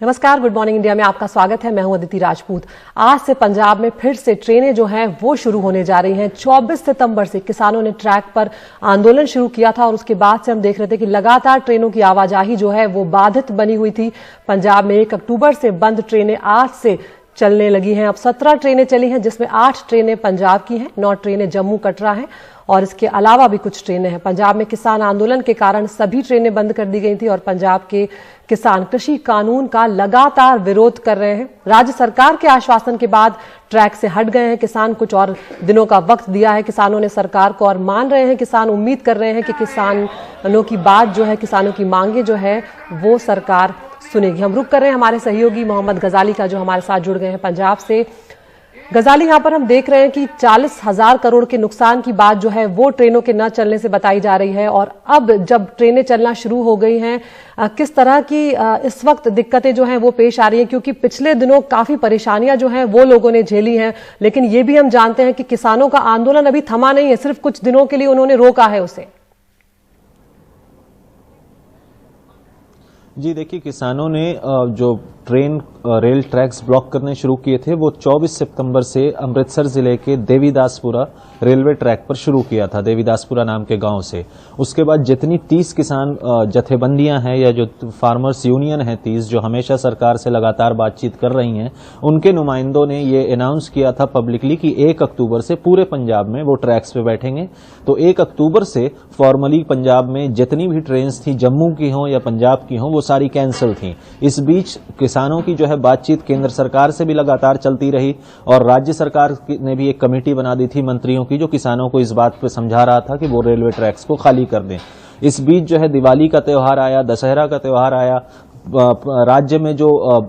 नमस्कार, good morning India में आपका स्वागत है। मैं हूं अदिति राजपूत। आज से पंजाब में फिर से ट्रेनें जो हैं वो शुरू होने जा रही हैं। 24 सितंबर से किसानों ने ट्रैक पर आंदोलन शुरू किया था और उसके बाद से हम देख रहे थे कि लगातार ट्रेनों की आवाजाही जो है वो बाधित बनी हुई थी। पंजाब में 1 अक्टूबर से बंद ट्रेनें आज से चलने लगी हैं। अब 17 ट्रेनें चली हैं, जिसमें 8 ट्रेनें पंजाब की हैं, 9 ट्रेनें जम्मू कटरा हैं और इसके अलावा भी कुछ ट्रेनें हैं। पंजाब में किसान आंदोलन के कारण सभी ट्रेनें बंद कर दी गई थी और पंजाब के किसान कृषि कानून का लगातार विरोध कर रहे हैं। राज्य सरकार के आश्वासन के बाद ट्रैक से हट गए हैं किसान। कुछ और दिनों का वक्त दिया है किसानों ने सरकार को और मान रहे हैं किसान, उम्मीद कर रहे हैं कि किसानों की बात जो है, किसानों की मांगे जो है वो सरकार सुनेगी। हम रुक कर रहे हैं हमारे सहयोगी मोहम्मद गजाली का, जो हमारे साथ जुड़ गए हैं पंजाब से। गजाली, यहां पर हम देख रहे हैं कि 40,000 करोड़ के नुकसान की बात जो है वो ट्रेनों के न चलने से बताई जा रही है और अब जब ट्रेनें चलना शुरू हो गई हैं, किस तरह की इस वक्त दिक्कतें जो हैं वो पेश आ रही हैं? क्योंकि पिछले दिनों काफी परेशानियां जो हैं वो लोगों ने झेली हैं, लेकिन ये भी हम जानते हैं कि किसानों का आंदोलन अभी थमा नहीं है, सिर्फ कुछ दिनों के लिए उन्होंने रोका है उसे। जी देखिए, किसानों ने जो रेल ट्रैक्स ब्लॉक करने शुरू किए थे वो 24 सितंबर से अमृतसर जिले के देवीदासपुरा रेलवे ट्रैक पर शुरू किया था, देवीदासपुरा नाम के गांव से। उसके बाद जितनी 30 किसान जथेबंदियां हैं या जो फार्मर्स यूनियन है 30, जो हमेशा सरकार से लगातार बातचीत कर रही हैं, उनके नुमाइंदों ने ये अनाउंस किया था पब्लिकली कि 1 अक्टूबर से पूरे पंजाब में वो ट्रैक्स पे बैठेंगे। तो 1 अक्टूबर से फॉर्मली पंजाब में जितनी भी ट्रेन थी, जम्मू की हों या पंजाब की हों, वो सारी कैंसिल थी। इस बीच किसानों की जो है बातचीत केंद्र सरकार से भी लगातार चलती रही और राज्य सरकार ने भी एक कमेटी बना दी थी मंत्रियों की, जो किसानों को इस बात पे समझा रहा था कि वो रेलवे ट्रैक्स को खाली कर दें। इस बीच जो है दिवाली का त्यौहार आया, दशहरा का त्यौहार आया। राज्य में जो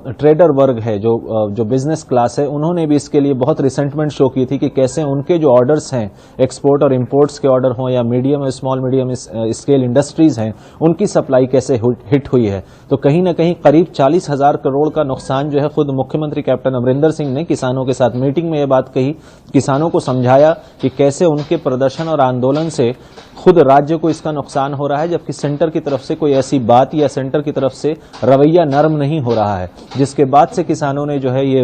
ट्रेडर वर्ग है, जो बिजनेस क्लास है, उन्होंने भी इसके लिए बहुत रिसेंटमेंट शो की थी कि कैसे उनके जो ऑर्डर्स हैं, एक्सपोर्ट और इंपोर्ट्स के ऑर्डर हों या मीडियम और स्मॉल मीडियम स्केल इंडस्ट्रीज हैं, उनकी सप्लाई कैसे हिट हुई है। तो कहीं ना कहीं करीब 40,000 करोड़ का नुकसान जो है, खुद मुख्यमंत्री कैप्टन अमरिंदर सिंह ने किसानों के साथ मीटिंग में ये बात कही, किसानों को समझाया कि कैसे उनके प्रदर्शन और आंदोलन से खुद राज्य को इसका नुकसान हो रहा है, जबकि सेंटर की तरफ से कोई ऐसी बात या सेंटर की तरफ से रवैया नरम नहीं हो रहा है। जिसके बाद से किसानों ने जो है ये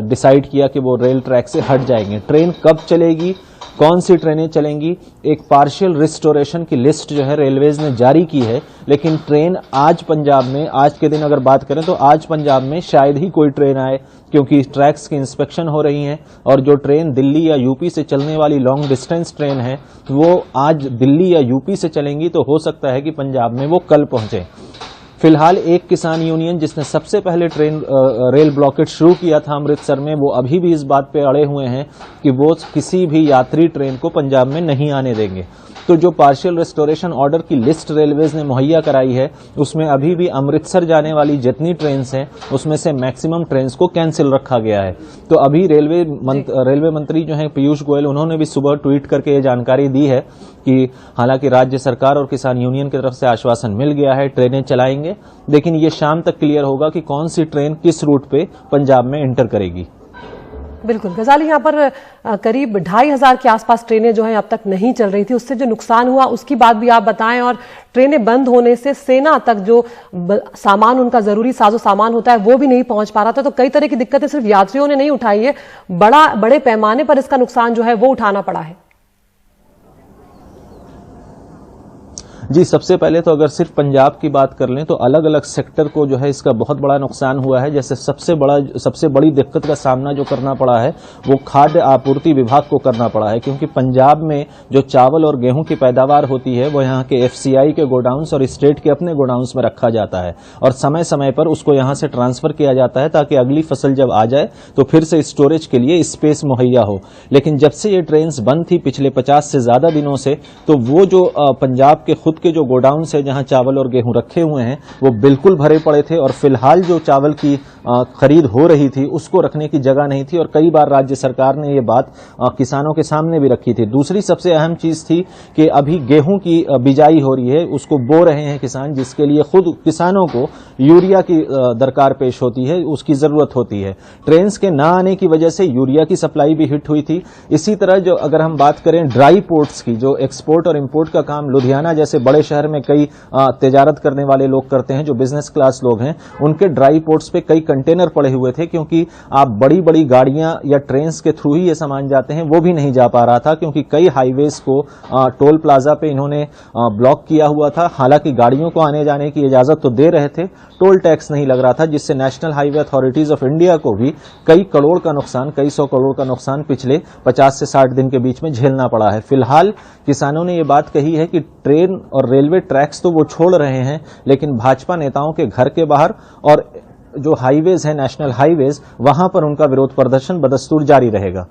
डिसाइड किया कि वो रेल ट्रैक से हट जाएंगे। ट्रेन कब चलेगी, कौन सी ट्रेनें चलेंगी, एक पार्शियल रिस्टोरेशन की लिस्ट जो है रेलवेज ने जारी की है, लेकिन ट्रेन आज पंजाब में, आज के दिन अगर बात करें तो आज पंजाब में शायद ही कोई ट्रेन आए, क्योंकि ट्रैक्स की इंस्पेक्शन हो रही है और जो ट्रेन दिल्ली या यूपी से चलने वाली लॉन्ग डिस्टेंस ट्रेन है वो आज दिल्ली या यूपी से चलेंगी, तो हो सकता है कि पंजाब में वो कल पहुंचे। फिलहाल एक किसान यूनियन जिसने सबसे पहले रेल ब्लॉकेट शुरू किया था अमृतसर में, वो अभी भी इस बात पे अड़े हुए हैं कि वो किसी भी यात्री ट्रेन को पंजाब में नहीं आने देंगे। तो जो पार्शियल रेस्टोरेशन ऑर्डर की लिस्ट रेलवेज ने मुहैया कराई है, उसमें अभी भी अमृतसर जाने वाली जितनी ट्रेन्स हैं उसमें से मैक्सिमम ट्रेन्स को कैंसिल रखा गया है। तो अभी रेलवे मंत्री जो हैं पीयूष गोयल, उन्होंने भी सुबह ट्वीट करके ये जानकारी दी है कि हालांकि राज्य सरकार और किसान यूनियन की तरफ से आश्वासन मिल गया है, ट्रेनें चलाएंगे, लेकिन ये शाम तक क्लियर होगा कि कौन सी ट्रेन किस रूट पे पंजाब में एंटर करेगी। बिल्कुल गजाली, यहाँ पर करीब 2,500 के आसपास ट्रेनें जो हैं अब तक नहीं चल रही थी। उससे जो नुकसान हुआ उसकी बात भी आप बताएं, और ट्रेनें बंद होने से सेना तक जो सामान, उनका जरूरी साजो सामान होता है, वो भी नहीं पहुंच पा रहा था। तो कई तरह की दिक्कतें सिर्फ यात्रियों ने नहीं उठाई है, बड़े पैमाने पर इसका नुकसान जो है वो उठाना पड़ा है। जी, सबसे पहले तो अगर सिर्फ पंजाब की बात कर लें तो अलग अलग सेक्टर को जो है इसका बहुत बड़ा नुकसान हुआ है। जैसे सबसे बड़ी दिक्कत का सामना जो करना पड़ा है वो खाद्य आपूर्ति विभाग को करना पड़ा है, क्योंकि पंजाब में जो चावल और गेहूं की पैदावार होती है वो यहाँ के एफसीआई के गोडाउन्स और स्टेट के अपने गोडाउन्स में रखा जाता है और समय समय पर उसको यहाँ से ट्रांसफर किया जाता है ताकि अगली फसल जब आ जाए तो फिर से स्टोरेज के लिए स्पेस मुहैया हो। लेकिन जब से ये ट्रेन बंद थी पिछले 50 से ज्यादा दिनों से, तो वो जो पंजाब के खुद के जो गोडाउन है जहां चावल और गेहूं रखे हुए हैं वो बिल्कुल भरे पड़े थे और फिलहाल जो चावल की खरीद हो रही थी उसको रखने की जगह नहीं थी और कई बार राज्य सरकार ने ये बात किसानों के सामने भी रखी थी। दूसरी सबसे अहम चीज थी कि अभी गेहूं की बिजाई हो रही है, उसको बो रहे हैं किसान, जिसके लिए खुद किसानों को यूरिया की दरकार पेश होती है, उसकी जरूरत होती है। ट्रेन्स के ना आने की वजह से यूरिया की सप्लाई भी हिट हुई थी। इसी तरह जो अगर हम बात करें ड्राई पोर्ट्स की, जो एक्सपोर्ट और इंपोर्ट का काम लुधियाना जैसे बड़े शहर में कई तिजारत करने वाले लोग करते हैं, जो बिजनेस क्लास लोग हैं, उनके ड्राई पोर्ट्स पे कई कंटेनर पड़े हुए थे, क्योंकि आप बड़ी बड़ी गाड़ियां या ट्रेन्स के थ्रू ही ये सामान जाते हैं, वो भी नहीं जा पा रहा था, क्योंकि कई हाईवेज को टोल प्लाजा पे इन्होंने ब्लॉक किया हुआ था। हालांकि गाड़ियों को आने जाने की इजाजत तो दे रहे थे, टोल टैक्स नहीं लग रहा था, जिससे national highway authorities of India को भी कई करोड़ का नुकसान, कई सौ करोड़ का नुकसान पिछले 50 से 60 दिन के बीच में झेलना पड़ा है। फिलहाल किसानों ने ये बात कही है कि ट्रेन और रेलवे ट्रैक्स तो वो छोड़ रहे हैं, लेकिन भाजपा नेताओं के घर के बाहर और जो हाईवेज है, नेशनल हाईवेज, वहां पर उनका विरोध प्रदर्शन बदस्तूर जारी रहेगा।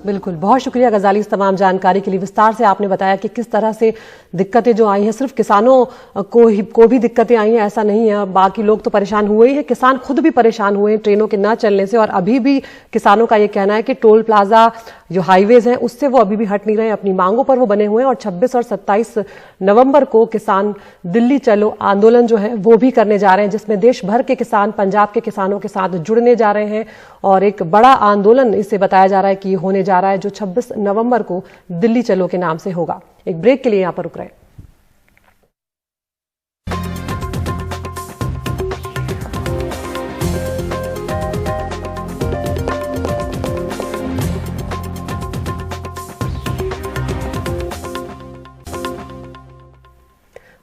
बिल्कुल, बहुत शुक्रिया गजाली इस तमाम जानकारी के लिए। विस्तार से आपने बताया कि किस तरह से दिक्कतें जो आई हैं, सिर्फ किसानों को भी दिक्कतें आई हैं ऐसा नहीं है, बाकी लोग तो परेशान हुए ही हैं, किसान खुद भी परेशान हुए हैं ट्रेनों के न चलने से। और अभी भी किसानों का ये कहना है कि टोल प्लाजा जो हाईवेज हैं उससे वो अभी भी हट नहीं रहे हैं, अपनी मांगों पर वो बने हुए हैं। और 26 और 27 नवंबर को किसान दिल्ली चलो आंदोलन जो है वो भी करने जा रहे हैं, जिसमें देश भर के किसान पंजाब के किसानों के साथ जुड़ने जा रहे हैं। और एक बड़ा आंदोलन इसे बताया जा रहा है कि होने जा रहा है, जो 26 नवंबर को दिल्ली चलो के नाम से होगा। एक ब्रेक के लिए यहां पर रुक रहे हैं।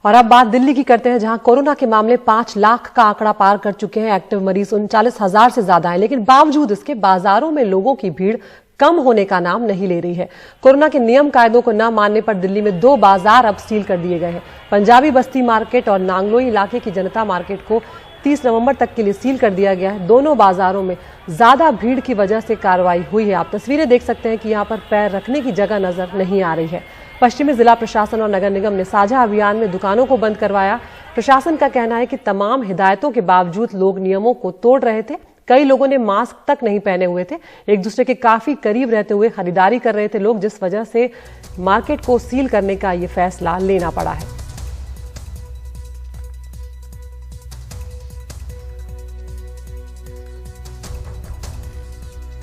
और अब बात दिल्ली की करते हैं, जहां कोरोना के मामले 5 लाख का आंकड़ा पार कर चुके हैं। एक्टिव मरीज 39,000 से ज्यादा हैं, लेकिन बावजूद इसके बाजारों में लोगों की भीड़ कम होने का नाम नहीं ले रही है। कोरोना के नियम कायदों को न मानने पर दिल्ली में 2 बाजार अब सील कर दिए गए हैं। पंजाबी बस्ती मार्केट और नांगलोई इलाके की जनता मार्केट को 30 नवंबर तक के लिए सील कर दिया गया है। दोनों बाजारों में ज्यादा भीड़ की वजह से कार्रवाई हुई है। आप तस्वीरें देख सकते हैं कि यहाँ पर पैर रखने की जगह नजर नहीं आ रही है। पश्चिमी जिला प्रशासन और नगर निगम ने साझा अभियान में दुकानों को बंद करवाया। प्रशासन का कहना है कि तमाम हिदायतों के बावजूद लोग नियमों को तोड़ रहे थे। कई लोगों ने मास्क तक नहीं पहने हुए थे, एक दूसरे के काफी करीब रहते हुए खरीदारी कर रहे थे लोग, जिस वजह से मार्केट को सील करने का ये फैसला लेना पड़ा है।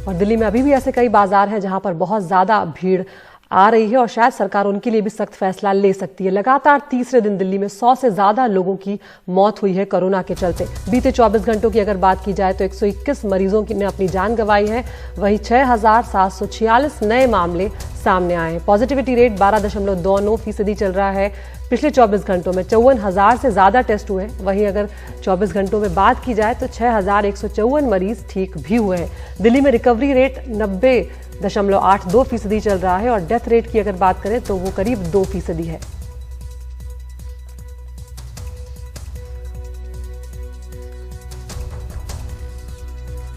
और दिल्ली में अभी भी ऐसे कई बाजार हैं जहां पर बहुत ज्यादा भीड़ आ रही है और शायद सरकार उनके लिए भी सख्त फैसला ले सकती है। लगातार तीसरे दिन दिल्ली में 100 से ज्यादा लोगों की मौत हुई है कोरोना के चलते। बीते 24 घंटों की अगर बात की जाए तो 121 मरीजों ने अपनी जान गंवाई है, वहीं 6,746 नए मामले सामने आए हैं। पॉजिटिविटी रेट 12.29% चल रहा है। पिछले 24 घंटों में 54,000 से ज्यादा टेस्ट हुए हैं। वहीं अगर 24 घंटों में बात की जाए तो 6,154 मरीज ठीक भी हुए हैं। दिल्ली में रिकवरी रेट 90.82% चल रहा है और डेथ रेट की अगर बात करें तो वो करीब 2% है।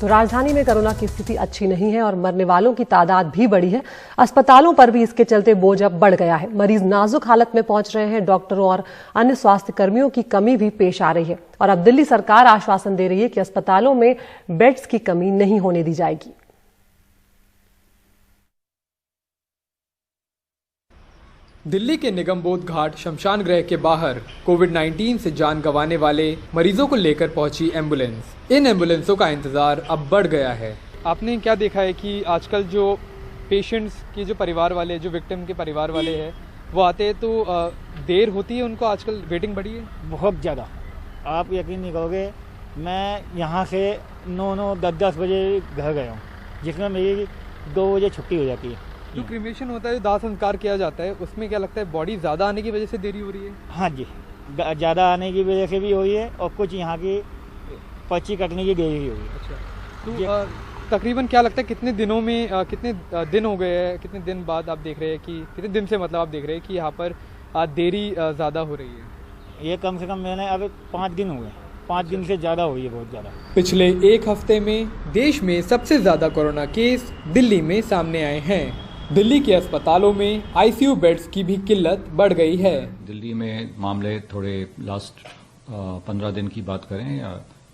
तो राजधानी में कोरोना की स्थिति अच्छी नहीं है और मरने वालों की तादाद भी बढ़ी है। अस्पतालों पर भी इसके चलते बोझ अब बढ़ गया है। मरीज नाजुक हालत में पहुंच रहे हैं। डॉक्टरों और अन्य स्वास्थ्य कर्मियों की कमी भी पेश आ रही है और अब दिल्ली सरकार आश्वासन दे रही है कि अस्पतालों में बेड्स की कमी नहीं होने दी जाएगी। दिल्ली के निगमबोध घाट शमशान गृह के बाहर कोविड-19 से जान गंवाने वाले मरीजों को लेकर पहुंची एम्बुलेंस। इन एम्बुलेंसों का इंतजार अब बढ़ गया है। आपने क्या देखा है कि आजकल जो पेशेंट्स की जो परिवार वाले, जो विक्टिम के परिवार वाले हैं, वो आते हैं तो देर होती है उनको, आजकल वेटिंग बढ़ी है बहुत ज़्यादा। आप यकीन नहीं करोगे, मैं यहाँ से 9, 10 बजे घर गया हूँ, जिसमें मेरी 2 बजे छुट्टी हो जाती है। जो क्रिमेशन होता है, जो दाह संस्कार किया जाता है, उसमें क्या लगता है बॉडी ज़्यादा आने की वजह से देरी हो रही है? हाँ जी, ज़्यादा आने की वजह से भी हुई है और कुछ यहाँ की पर्ची कटने की देरी हुई है। अच्छा, तो तकरीबन क्या लगता है कितने दिनों में, कितने दिन हो गए हैं, कितने दिन बाद आप देख रहे हैं कि कितने दिन से मतलब आप देख रहे हैं कि यहाँ पर देरी ज़्यादा हो रही है? ये कम से कम मैंने अब 5 दिन हुए, 5 दिन से ज़्यादा हुई है, बहुत ज़्यादा। पिछले एक हफ्ते में देश में सबसे ज़्यादा कोरोना केस दिल्ली में सामने आए हैं। दिल्ली के अस्पतालों में आईसीयू बेड्स की भी किल्लत बढ़ गई है। दिल्ली में मामले थोड़े लास्ट 15 दिन की बात करें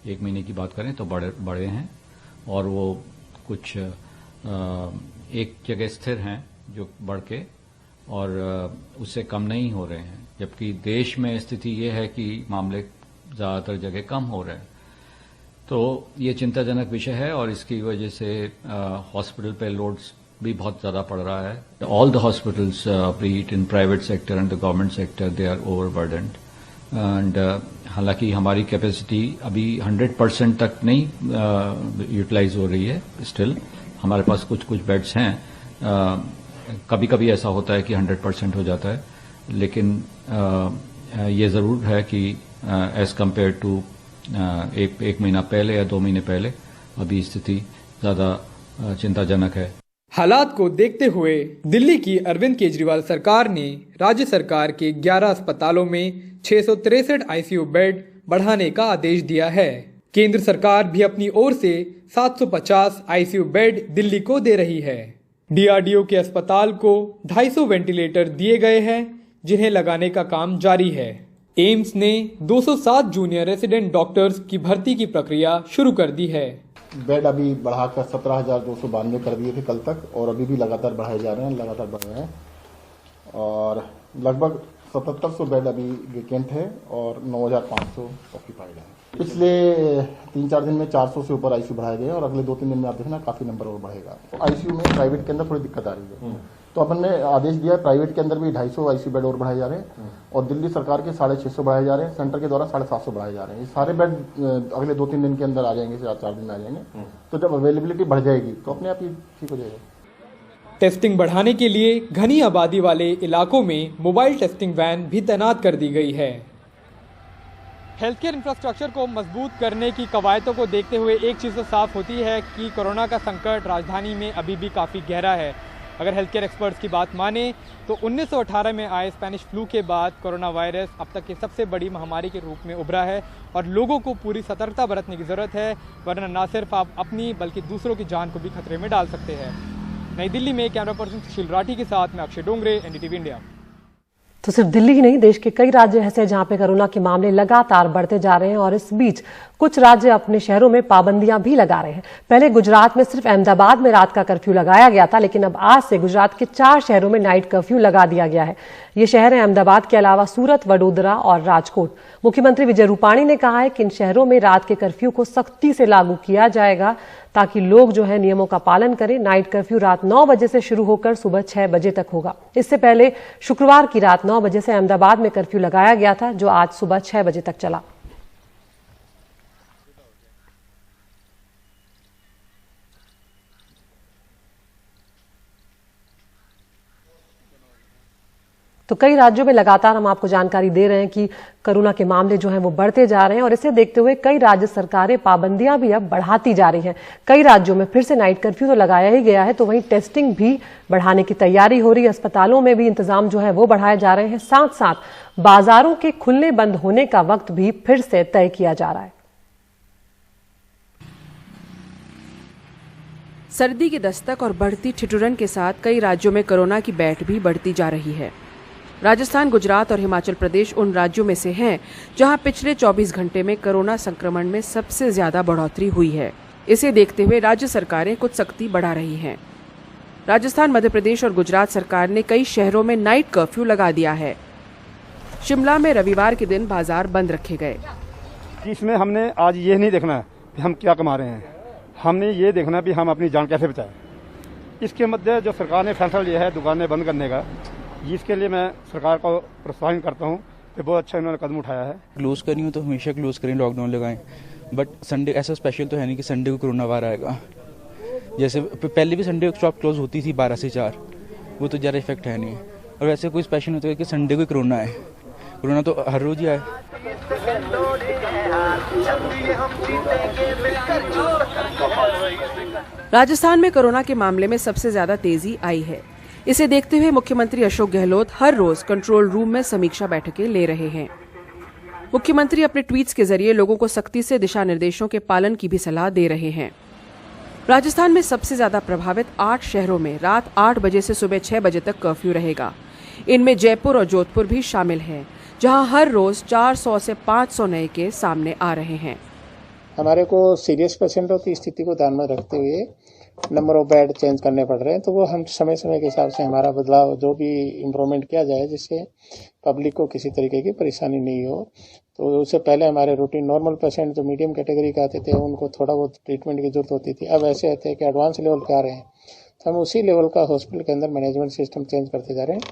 एक महीने की बात करें तो बड़े हैं और वो कुछ एक जगह स्थिर हैं जो बढ़ के और उससे कम नहीं हो रहे हैं, जबकि देश में स्थिति ये है कि मामले ज़्यादातर जगह कम हो रहे हैं। तो ये चिंताजनक विषय है और इसकी वजह से हॉस्पिटल पे लोड्स भी बहुत ज़्यादा पड़ रहा है। All the hospitals be it in private sector and the government sector they are overburdened and हालांकि हमारी कैपेसिटी अभी 100% तक नहीं यूटिलाइज हो रही है। स्टिल हमारे पास कुछ बेड्स हैं, कभी कभी ऐसा होता है कि 100% हो जाता है, लेकिन ये ज़रूर है कि एज कम्पेयर टू एक महीना पहले या 2 महीने पहले अभी स्थिति ज़्यादा चिंताजनक है। हालात को देखते हुए दिल्ली की अरविंद केजरीवाल सरकार ने राज्य सरकार के 11 अस्पतालों में 663 आईसीयू बेड बढ़ाने का आदेश दिया है। केंद्र सरकार भी अपनी ओर से 750 आईसीयू बेड दिल्ली को दे रही है। डीआरडीओ के अस्पताल को 250 वेंटिलेटर दिए गए हैं, जिन्हें लगाने का काम जारी है। एम्स ने 207 जूनियर रेसिडेंट डॉक्टर्स की भर्ती की प्रक्रिया शुरू कर दी है। बेड अभी बढ़ाकर 17,292 कर दिए थे कल तक और अभी भी लगातार बढ़ाए जा रहे हैं, लगातार बढ़ रहे हैं और लगभग 7700 बेड अभी वेकेंट है और 9,500 ऑक्यूपाइड है। पिछले 3-4 दिन में 400 से ऊपर आईसीयू बढ़ाए गए और अगले 2-3 दिन में आप देखना काफी नंबर और बढ़ेगा। तो आईसीयू में प्राइवेट के अंदर थोड़ी दिक्कत आ रही है, तो अपन ने आदेश दिया है प्राइवेट के अंदर भी 250 आईसीयू बेड और बढ़ाए जा रहे हैं और दिल्ली सरकार के 650 बढ़ाए जा रहे हैं, सेंटर के द्वारा 750 बढ़ाए जा रहे हैं। ये सारे बेड अगले 2-3 दिन के अंदर आ जाएंगे, 4 दिन में आ जाएंगे। तो जब अवेलेबिलिटी बढ़ जाएगी तो अपने आप ही ठीक हो जाएगा। टेस्टिंग बढ़ाने के लिए घनी आबादी वाले इलाकों में मोबाइल टेस्टिंग वैन भी तैनात कर दी गई है। हेल्थ केयर इंफ्रास्ट्रक्चर को मजबूत करने की कवायदों को देखते हुए एक चीज़ तो साफ होती है कि कोरोना का संकट राजधानी में अभी भी काफ़ी गहरा है। अगर हेल्थ केयर एक्सपर्ट्स की बात माने तो 1918 में आए स्पेनिश फ्लू के बाद कोरोना वायरस अब तक की सबसे बड़ी महामारी के रूप में उभरा है और लोगों को पूरी सतर्कता बरतने की ज़रूरत है, वरना न सिर्फ आप अपनी बल्कि दूसरों की जान को भी खतरे में डाल सकते हैं। नई दिल्ली में कैमरा पर्सन सुशील राठी के साथ मैं अक्षय डोंगरे, एनडीटीवी इंडिया। तो सिर्फ दिल्ली ही नहीं, देश के कई राज्य ऐसे हैं जहां पे कोरोना के मामले लगातार बढ़ते जा रहे हैं और इस बीच कुछ राज्य अपने शहरों में पाबंदियां भी लगा रहे हैं। पहले गुजरात में सिर्फ अहमदाबाद में रात का कर्फ्यू लगाया गया था, लेकिन अब आज से गुजरात के 4 शहरों में नाइट कर्फ्यू लगा दिया गया है। ये शहर हैं अहमदाबाद के अलावा सूरत, वडोदरा और राजकोट। मुख्यमंत्री विजय रूपाणी ने कहा है कि इन शहरों में रात के कर्फ्यू को सख्ती से लागू किया जाएगा ताकि लोग जो है नियमों का पालन करें। नाइट कर्फ्यू रात 9 बजे से शुरू होकर सुबह 6 बजे तक होगा। इससे पहले शुक्रवार की रात 9 बजे से अहमदाबाद में कर्फ्यू लगाया गया था, जो आज सुबह 6 बजे तक चला। तो कई राज्यों में लगातार हम आपको जानकारी दे रहे हैं कि कोरोना के मामले जो हैं वो बढ़ते जा रहे हैं और इसे देखते हुए कई राज्य सरकारें पाबंदियां भी अब बढ़ाती जा रही हैं। कई राज्यों में फिर से नाइट कर्फ्यू तो लगाया ही गया है, तो वहीं टेस्टिंग भी बढ़ाने की तैयारी हो रही है। अस्पतालों में भी इंतजाम जो है वो बढ़ाए जा रहे हैं। साथ साथ बाजारों के खुलने बंद होने का वक्त भी फिर से तय किया जा रहा है। सर्दी की दस्तक और बढ़ती ठिठुरन के साथ कई राज्यों में कोरोना की बैठ भी बढ़ती जा रही है। राजस्थान, गुजरात और हिमाचल प्रदेश उन राज्यों में से हैं जहां पिछले 24 घंटे में कोरोना संक्रमण में सबसे ज्यादा बढ़ोतरी हुई है। इसे देखते हुए राज्य सरकारें कुछ सख्ती बढ़ा रही हैं। राजस्थान, मध्य प्रदेश और गुजरात सरकार ने कई शहरों में नाइट कर्फ्यू लगा दिया है। शिमला में रविवार के दिन बाजार बंद रखे गए। इसमें हमने आज ये नहीं देखना कि हम क्या कमा रहे हैं, हमने ये देखना भी हम अपनी जान कैसे बचाएं। इसके मध्य जो सरकार ने फैसला लिया है दुकानें बंद करने का, इसके लिए मैं सरकार को प्रोत्साहन करता हूं कि बहुत अच्छा इन्होंने कदम उठाया है। क्लोज करनी हो तो हमेशा क्लोज करें, लॉकडाउन लगाएं, बट संडे ऐसा स्पेशल तो है नहीं कि संडे को कोरोना वार आएगा। जैसे पहले भी संडे को शॉप क्लोज होती थी 12 से 4, वो तो ज़्यादा इफेक्ट है नहीं। और वैसे कोई स्पेशल होता है कि संडे को कोरोना है, कोरोना तो हर रोज ही आए। राजस्थान में कोरोना के मामले में सबसे ज्यादा तेजी आई है। इसे देखते हुए मुख्यमंत्री अशोक गहलोत हर रोज कंट्रोल रूम में समीक्षा बैठकें ले रहे हैं। मुख्यमंत्री अपने ट्वीट्स के जरिए लोगों को सख्ती से दिशा निर्देशों के पालन की भी सलाह दे रहे हैं। राजस्थान में सबसे ज्यादा प्रभावित 8 शहरों में रात 8 बजे से सुबह 6 बजे तक कर्फ्यू रहेगा। इनमें जयपुर और जोधपुर भी शामिल हैं, जहां हर रोज 400 से 500 नए केस सामने आ रहे हैं। हमारे को सीरियस पेशेंटों की स्थिति को ध्यान में रखते हुए नंबर ऑफ बेड चेंज करने पड़ रहे हैं, तो वो हम समय समय के हिसाब से हमारा बदलाव जो भी इम्प्रूवमेंट किया जाए जिससे पब्लिक को किसी तरीके की परेशानी नहीं हो। तो उससे पहले हमारे रूटीन नॉर्मल पेशेंट जो मीडियम कैटेगरी के आते थे उनको थोड़ा बहुत ट्रीटमेंट की जरूरत होती थी, अब ऐसे आते हैं कि एडवांस लेवल के आ रहे हैं, तो हम उसी लेवल का हॉस्पिटल के अंदर मैनेजमेंट सिस्टम चेंज करते जा रहे हैं।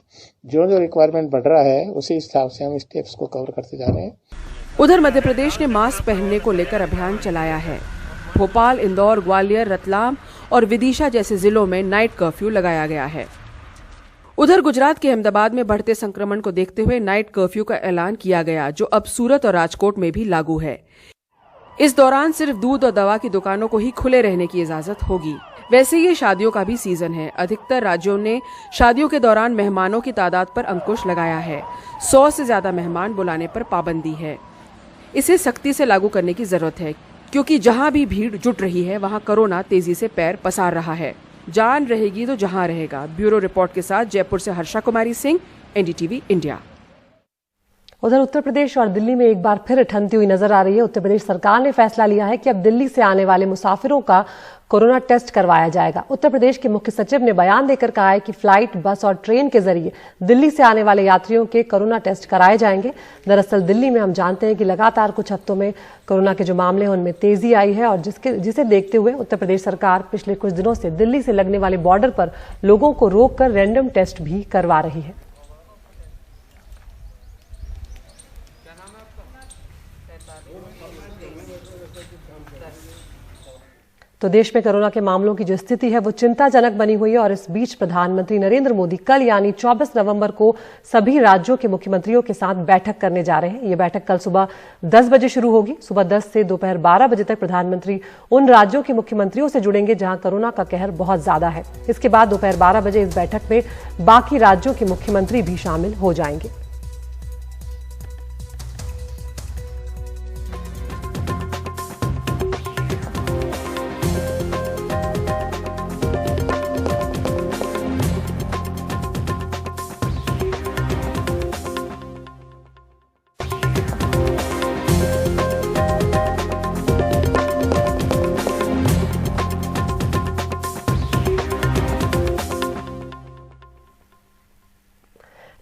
जो जो रिक्वायरमेंट बढ़ रहा है उसी हिसाब से हम स्टेप्स को कवर करते जा रहे हैं। उधर मध्य प्रदेश ने मास्क पहनने को लेकर अभियान चलाया है। भोपाल, इंदौर, ग्वालियर, रतलाम और विदिशा जैसे जिलों में नाइट कर्फ्यू लगाया गया है। उधर गुजरात के अहमदाबाद में बढ़ते संक्रमण को देखते हुए नाइट कर्फ्यू का ऐलान किया गया, जो अब सूरत और राजकोट में भी लागू है। इस दौरान सिर्फ दूध और दवा की दुकानों को ही खुले रहने की इजाजत होगी। वैसे ये शादियों का भी सीजन है। अधिकतर राज्यों ने शादियों के दौरान मेहमानों की तादाद पर अंकुश लगाया है। 100 से ज्यादा मेहमान बुलाने पर पाबंदी है। इसे सख्ती से लागू करने की जरूरत है, क्योंकि जहां भी भीड़ जुट रही है वहां कोरोना तेजी से पैर पसार रहा है। जान रहेगी तो जहां रहेगा। ब्यूरो रिपोर्ट के साथ जयपुर से हर्षा कुमारी सिंह, एनडीटीवी इंडिया। उधर उत्तर प्रदेश और दिल्ली में एक बार फिर ठंडती हुई नजर आ रही है। उत्तर प्रदेश सरकार ने फैसला लिया है कि अब दिल्ली से आने वाले मुसाफिरों का कोरोना टेस्ट करवाया जाएगा। उत्तर प्रदेश के मुख्य सचिव ने बयान देकर कहा है कि फ्लाइट, बस और ट्रेन के जरिए दिल्ली से आने वाले यात्रियों के कोरोना टेस्ट कराए जाएंगे। दरअसल दिल्ली में हम जानते हैं कि लगातार कुछ हफ्तों में कोरोना के जो मामले हैं उनमें तेजी आई है और जिसे देखते हुए उत्तर प्रदेश सरकार पिछले कुछ दिनों से दिल्ली से लगने वाले बॉर्डर पर लोगों को रोककर रैंडम टेस्ट भी करवा रही है। तो देश में कोरोना के मामलों की जो स्थिति है वो चिंताजनक बनी हुई है और इस बीच प्रधानमंत्री नरेंद्र मोदी कल यानी 24 नवंबर को सभी राज्यों के मुख्यमंत्रियों के साथ बैठक करने जा रहे हैं। ये बैठक कल सुबह 10 बजे शुरू होगी। सुबह 10 से दोपहर 12 बजे तक प्रधानमंत्री उन राज्यों के मुख्यमंत्रियों से जुड़ेंगे जहां कोरोना का कहर बहुत ज्यादा है। इसके बाद दोपहर 12 बजे इस बैठक में बाकी राज्यों के मुख्यमंत्री भी शामिल हो जाएंगे।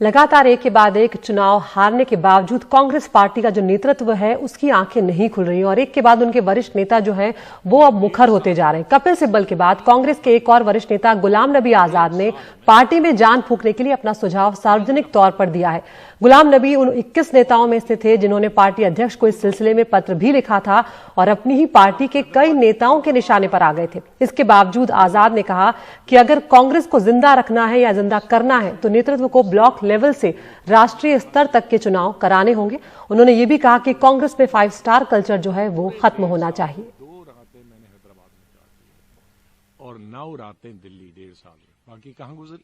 लगातार एक के बाद एक चुनाव हारने के बावजूद कांग्रेस पार्टी का जो नेतृत्व है उसकी आंखें नहीं खुल रही और एक के बाद उनके वरिष्ठ नेता जो हैं वो अब मुखर होते जा रहे हैं। कपिल सिब्बल के बाद कांग्रेस के एक और वरिष्ठ नेता गुलाम नबी आजाद ने पार्टी में जान फूंकने के लिए अपना सुझाव सार्वजनिक तौर पर दिया है। गुलाम नबी उन 21 नेताओं में से थे जिन्होंने पार्टी अध्यक्ष को इस सिलसिले में पत्र भी लिखा था और अपनी ही पार्टी के कई नेताओं के निशाने पर आ गए थे। इसके बावजूद आजाद ने कहा कि अगर कांग्रेस को जिंदा रखना है या जिंदा करना है तो नेतृत्व को ब्लॉक लेवल से राष्ट्रीय स्तर तक के चुनाव कराने होंगे। उन्होंने ये भी कहा कि कांग्रेस में 5 स्टार कल्चर जो है वो खत्म होना चाहिए। 2 रातें मैंने हैदराबाद में काटी और 9 रातें दिल्ली 1.5 साल में, बाकी कहां गुजरी।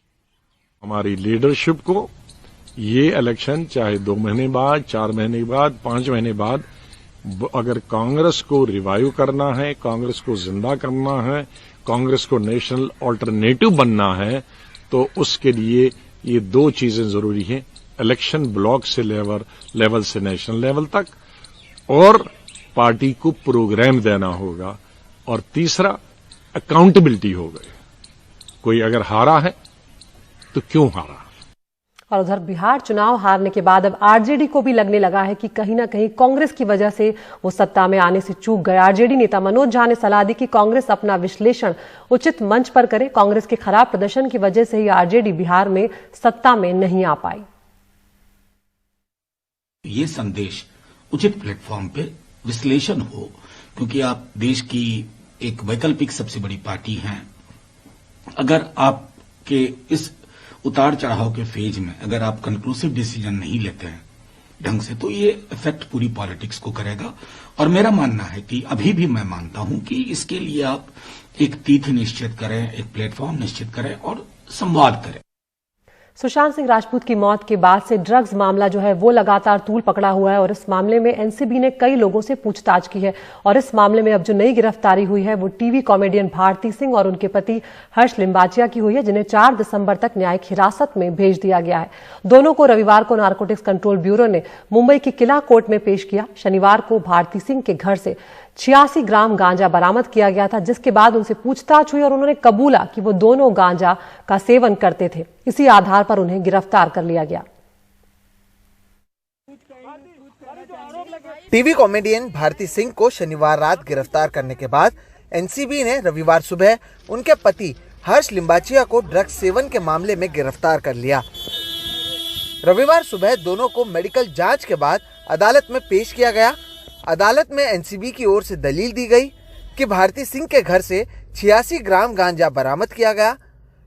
हमारी लीडरशिप को ये इलेक्शन चाहे 2 महीने बाद, 4 महीने बाद, 5 महीने बाद, अगर कांग्रेस को रिवाइव करना है, कांग्रेस को जिंदा करना है, कांग्रेस को नेशनल ऑल्टरनेटिव बनना है, तो उसके लिए ये 2 चीजें जरूरी हैं। इलेक्शन ब्लॉक से लेवल से नेशनल लेवल तक, और पार्टी को प्रोग्राम देना होगा, और तीसरा अकाउंटेबिलिटी हो गई। कोई अगर हारा है तो क्यों हारा। और उधर बिहार चुनाव हारने के बाद अब आरजेडी को भी लगने लगा है कि कहीं ना कहीं कांग्रेस की वजह से वो सत्ता में आने से चूक गए। आरजेडी नेता मनोज झा ने सलाह दी कि कांग्रेस अपना विश्लेषण उचित मंच पर करे। कांग्रेस के खराब प्रदर्शन की वजह से ही आरजेडी बिहार में सत्ता में नहीं आ पाई। ये संदेश उचित प्लेटफॉर्म पे विश्लेषण हो, क्योंकि आप देश की एक वैकल्पिक सबसे बड़ी पार्टी हैं। अगर आपके इस उतार चढ़ाव के फेज में अगर आप कंक्लूसिव डिसीजन नहीं लेते हैं ढंग से, तो ये इफेक्ट पूरी पॉलिटिक्स को करेगा। और मेरा मानना है कि अभी भी मैं मानता हूं कि इसके लिए आप एक तिथि निश्चित करें, एक प्लेटफॉर्म निश्चित करें और संवाद करें। सुशांत सिंह राजपूत की मौत के बाद से ड्रग्स मामला जो है वो लगातार तूल पकड़ा हुआ है और इस मामले में एनसीबी ने कई लोगों से पूछताछ की है और इस मामले में अब जो नई गिरफ्तारी हुई है वो टीवी कॉमेडियन भारती सिंह और उनके पति हर्ष लिम्बाचिया की हुई है, जिन्हें 4 दिसंबर तक न्यायिक हिरासत में भेज दिया गया है। दोनों को रविवार को नारकोटिक्स कंट्रोल ब्यूरो ने मुंबई की किला कोर्ट में पेश किया। शनिवार को भारती सिंह के घर से 86 ग्राम गांजा बरामद किया गया था, जिसके बाद उनसे पूछताछ हुई और उन्होंने कबूला कि वो दोनों गांजा का सेवन करते थे। इसी आधार पर उन्हें गिरफ्तार कर लिया गया। टीवी कॉमेडियन भारती सिंह को शनिवार रात गिरफ्तार करने के बाद एनसीबी ने रविवार सुबह उनके पति हर्ष लिंबाचिया को ड्रग्स सेवन के मामले में गिरफ्तार कर लिया। रविवार सुबह दोनों को मेडिकल जांच के बाद अदालत में पेश किया गया। अदालत में एनसीबी की ओर से दलील दी गई कि भारती सिंह के घर से 86 ग्राम गांजा बरामद किया गया।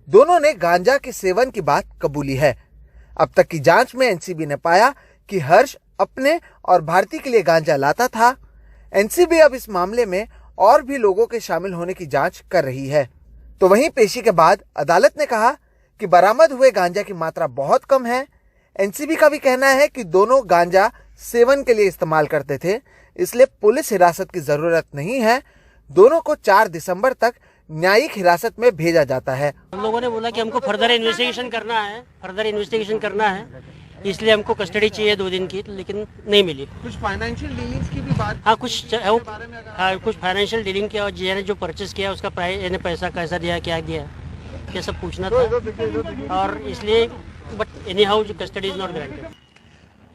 दोनों ने गांजा के सेवन की बात कबूली है। अब तक की जांच में एनसीबी ने पाया कि हर्ष अपने और भारती के लिए गांजा लाता था। एनसीबी अब इस मामले में और भी लोगों के शामिल होने की जांच कर रही है। तो वहीं पेशी के बाद अदालत ने कहा कि बरामद हुए गांजा की मात्रा बहुत कम है। एनसीबी का भी कहना है कि दोनों गांजा सेवन के लिए इस्तेमाल करते थे, इसलिए पुलिस हिरासत की जरूरत नहीं है। दोनों को 4 दिसंबर तक न्यायिक हिरासत में भेजा जाता है। हम लोगों ने बोला कि हमको फर्दर इन्वेस्टिगेशन करना है, इसलिए हमको कस्टडी चाहिए 2 दिन की, लेकिन नहीं मिली। कुछ फाइनेंशियल डीलिंग्स की भी बात, हाँ कुछ फाइनेंशियल डीलिंग किया और जिन्होंने जो परचेस किया उसका पैसा कैसा दिया, क्या दिया, ये सब पूछना था और इसलिए but any how custody is not granted.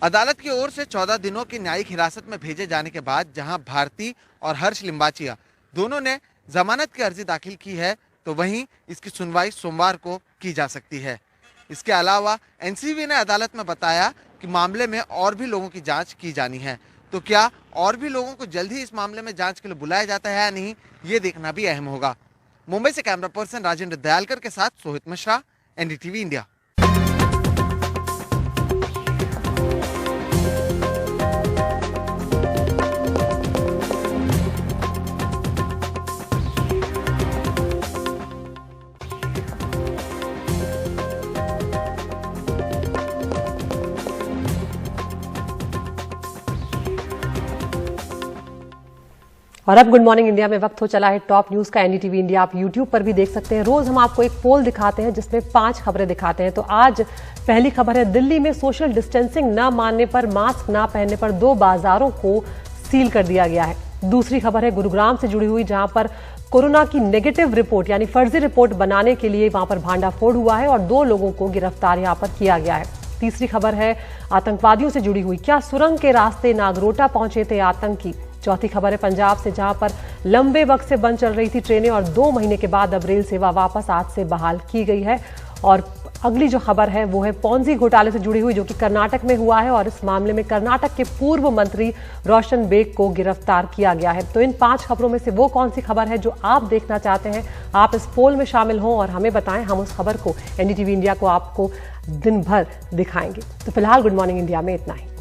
अदालत की ओर से 14 दिनों की न्यायिक हिरासत में भेजे जाने के बाद जहां भारती और हर्ष लिंबाचिया दोनों ने जमानत की अर्जी दाखिल की है, तो वहीं इसकी सुनवाई सोमवार को की जा सकती है। इसके अलावा एनसीबी ने अदालत में बताया कि मामले में और भी लोगों की जांच की जानी है। तो क्या और भी लोगों को जल्द ही इस मामले में जांच के लिए बुलाया जाता है या नहीं, ये देखना भी अहम होगा। मुंबई से कैमरा पर्सन राजेंद्र दयालकर के साथ सोहित मिश्रा, एनडीटीवी इंडिया। और अब गुड मॉर्निंग इंडिया में वक्त हो चला है टॉप न्यूज का। एनडीटीवी इंडिया आप यूट्यूब पर भी देख सकते हैं। रोज हम आपको एक पोल दिखाते हैं जिसमें 5 खबरें दिखाते हैं। तो आज पहली खबर है, दिल्ली में सोशल डिस्टेंसिंग न मानने पर, मास्क न पहनने पर 2 बाजारों को सील कर दिया गया है। दूसरी खबर है गुरुग्राम से जुड़ी हुई, जहां पर कोरोना की नेगेटिव रिपोर्ट यानी फर्जी रिपोर्ट बनाने के लिए वहां पर भांडाफोड़ हुआ है और 2 लोगों को गिरफ्तार यहां पर किया गया है। तीसरी खबर है आतंकवादियों से जुड़ी हुई, क्या सुरंग के रास्ते नागरोटा पहुंचे थे आतंकी। चौथी खबर है पंजाब से, जहां पर लंबे वक्त से बंद चल रही थी ट्रेनें और 2 महीने के बाद अब रेल सेवा वापस आज से बहाल की गई है। और अगली जो खबर है वो है पॉन्जी घोटाले से जुड़ी हुई, जो कि कर्नाटक में हुआ है और इस मामले में कर्नाटक के पूर्व मंत्री रोशन बेग को गिरफ्तार किया गया है। तो इन 5 खबरों में से वो कौन सी खबर है जो आप देखना चाहते हैं, आप इस पोल में शामिल हों और हमें बताएं। हम उस खबर को एनडीटीवी इंडिया को आपको दिन भर दिखाएंगे। तो फिलहाल गुड मॉर्निंग इंडिया में इतना ही।